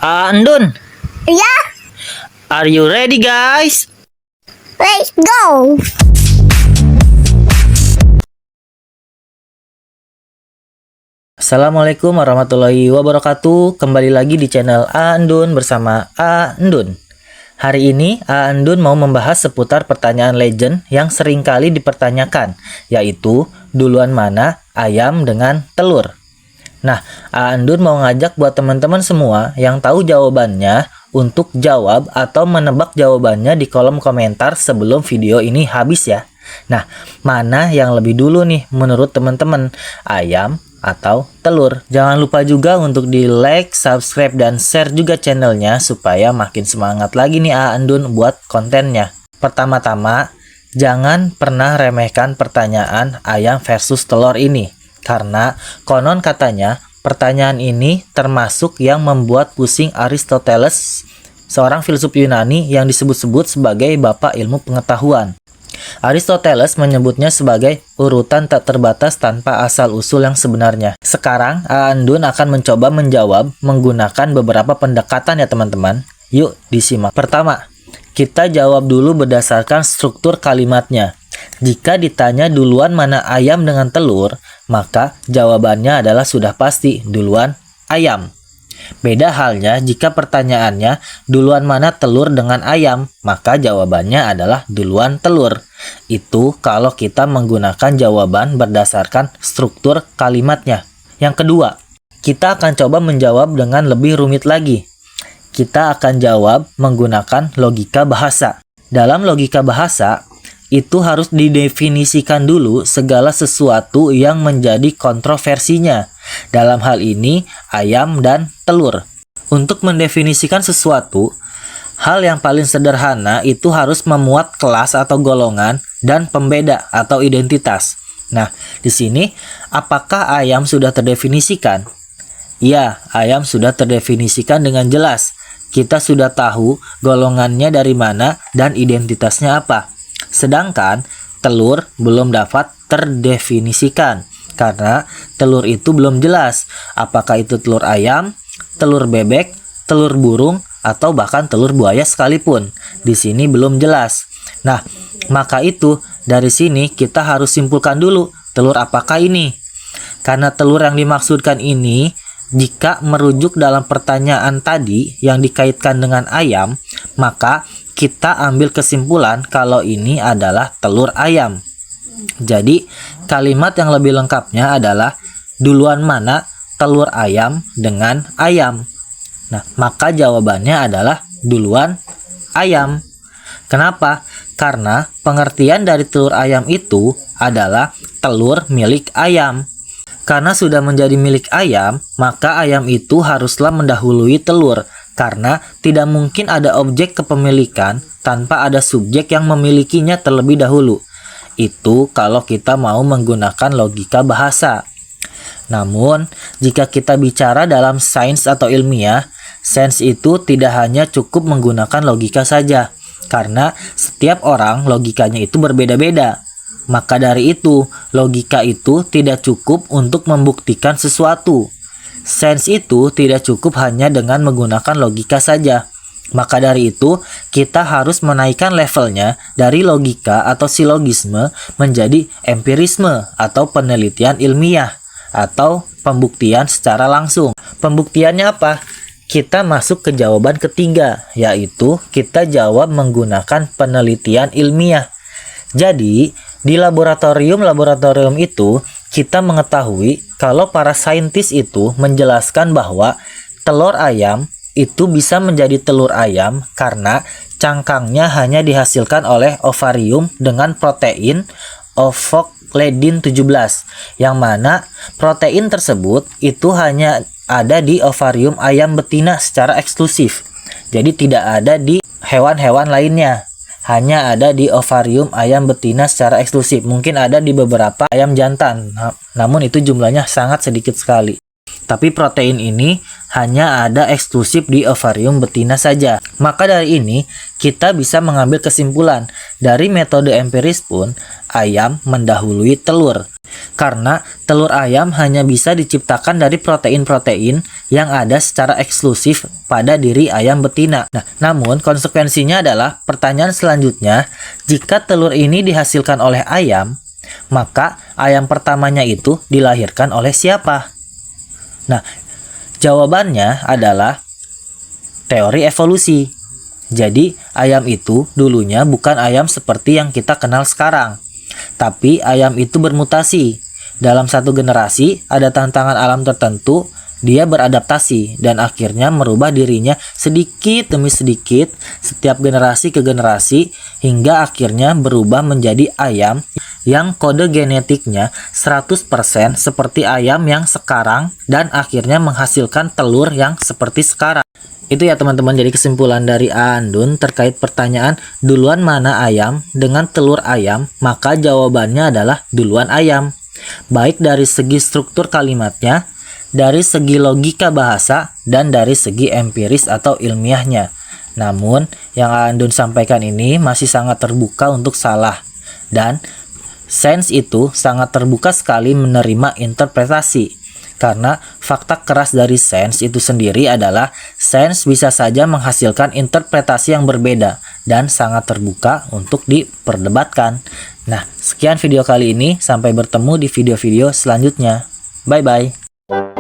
Andun, Yeah, are you ready guys? let's go. Assalamualaikum warahmatullahi wabarakatuh. Kembali lagi di channel Andun bersama Andun. Hari ini Andun mau membahas seputar pertanyaan legend yang sering kali dipertanyakan, yaitu duluan mana ayam dengan telur. Nah, Andun mau ngajak buat teman-teman semua yang tahu jawabannya untuk jawab atau menebak jawabannya di kolom komentar sebelum video ini habis ya. Nah, mana yang lebih dulu nih menurut teman-teman? Ayam atau telur? Jangan lupa juga untuk di like, subscribe, dan share juga channelnya supaya makin semangat lagi nih Andun buat kontennya. Pertama-tama, jangan pernah remehkan pertanyaan ayam versus telur ini. Karena konon katanya pertanyaan ini termasuk yang membuat pusing Aristoteles, seorang filsuf Yunani yang disebut-sebut sebagai bapak ilmu pengetahuan. Aristoteles menyebutnya sebagai urutan tak terbatas tanpa asal-usul yang sebenarnya. Sekarang Andun akan mencoba menjawab menggunakan beberapa pendekatan ya teman-teman. Yuk disimak. Pertama, kita jawab dulu berdasarkan struktur kalimatnya. Jika ditanya duluan mana ayam dengan telur, maka jawabannya adalah sudah pasti duluan ayam. Beda halnya jika pertanyaannya duluan mana telur dengan ayam, maka jawabannya adalah duluan telur. Itu kalau kita menggunakan jawaban berdasarkan struktur kalimatnya. Yang kedua, kita akan coba menjawab dengan lebih rumit lagi. Kita akan jawab menggunakan logika bahasa. Dalam logika bahasa, itu harus didefinisikan dulu segala sesuatu yang menjadi kontroversinya. Dalam hal ini, ayam dan telur. Untuk mendefinisikan sesuatu, hal yang paling sederhana itu harus memuat kelas atau golongan dan pembeda atau identitas. Nah, di sini apakah ayam sudah terdefinisikan? Ya, ayam sudah terdefinisikan dengan jelas. Kita sudah tahu golongannya dari mana dan identitasnya apa. Sedangkan telur belum dapat terdefinisikan karena telur itu belum jelas apakah itu telur ayam, telur bebek, telur burung, atau bahkan telur buaya sekalipun. Di sini belum jelas. Nah, maka itu dari sini kita harus simpulkan dulu telur apakah ini. Karena telur yang dimaksudkan ini jika merujuk dalam pertanyaan tadi yang dikaitkan dengan ayam, maka kita ambil kesimpulan kalau ini adalah telur ayam. Jadi, kalimat yang lebih lengkapnya adalah duluan mana telur ayam dengan ayam. Nah, maka jawabannya adalah duluan ayam. Kenapa? Karena pengertian dari telur ayam itu adalah telur milik ayam. Karena sudah menjadi milik ayam, maka ayam itu haruslah mendahului telur. Karena tidak mungkin ada objek kepemilikan tanpa ada subjek yang memilikinya terlebih dahulu. Itu kalau kita mau menggunakan logika bahasa. Namun, jika kita bicara dalam sains atau ilmiah, sains itu tidak hanya cukup menggunakan logika saja. Karena setiap orang logikanya itu berbeda-beda. Maka dari itu, logika itu tidak cukup untuk membuktikan sesuatu. Sains itu tidak cukup hanya dengan menggunakan logika saja. Maka dari itu, kita harus menaikkan levelnya dari logika atau silogisme menjadi empirisme atau penelitian ilmiah atau pembuktian secara langsung. Pembuktiannya apa? Kita masuk ke jawaban ketiga, yaitu kita jawab menggunakan penelitian ilmiah. Jadi, di laboratorium itu, kita mengetahui kalau para saintis itu menjelaskan bahwa telur ayam itu bisa menjadi telur ayam karena cangkangnya hanya dihasilkan oleh ovarium dengan protein ovokledin 17, yang mana protein tersebut itu hanya ada di ovarium ayam betina secara eksklusif. Jadi tidak ada di hewan-hewan lainnya. Hanya ada di ovarium ayam betina secara eksklusif. Mungkin ada di beberapa ayam jantan, namun itu jumlahnya sangat sedikit sekali. Tapi protein ini hanya ada eksklusif di ovarium betina saja. Maka dari ini, kita bisa mengambil kesimpulan dari metode empiris pun, ayam mendahului telur. Karena telur ayam hanya bisa diciptakan dari protein-protein yang ada secara eksklusif pada diri ayam betina. Nah, namun konsekuensinya adalah pertanyaan selanjutnya, jika telur ini dihasilkan oleh ayam, maka ayam pertamanya itu dilahirkan oleh siapa? Nah, jawabannya adalah teori evolusi. Jadi, ayam itu dulunya bukan ayam seperti yang kita kenal sekarang. Tapi ayam itu bermutasi. Dalam satu generasi, ada tantangan alam tertentu, dia beradaptasi dan akhirnya merubah dirinya sedikit demi sedikit setiap generasi ke generasi hingga akhirnya berubah menjadi ayam yang kode genetiknya 100% seperti ayam yang sekarang dan akhirnya menghasilkan telur yang seperti sekarang. Itu ya teman-teman, jadi kesimpulan dari Andun terkait pertanyaan duluan mana ayam dengan telur ayam, maka jawabannya adalah duluan ayam. Baik dari segi struktur kalimatnya, dari segi logika bahasa, dan dari segi empiris atau ilmiahnya. Namun, yang Andun sampaikan ini masih sangat terbuka untuk salah. Dan sains itu sangat terbuka sekali menerima interpretasi. Karena fakta keras dari sains itu sendiri adalah sains bisa saja menghasilkan interpretasi yang berbeda dan sangat terbuka untuk diperdebatkan. Nah, sekian video kali ini. Sampai bertemu di video-video selanjutnya. Bye-bye.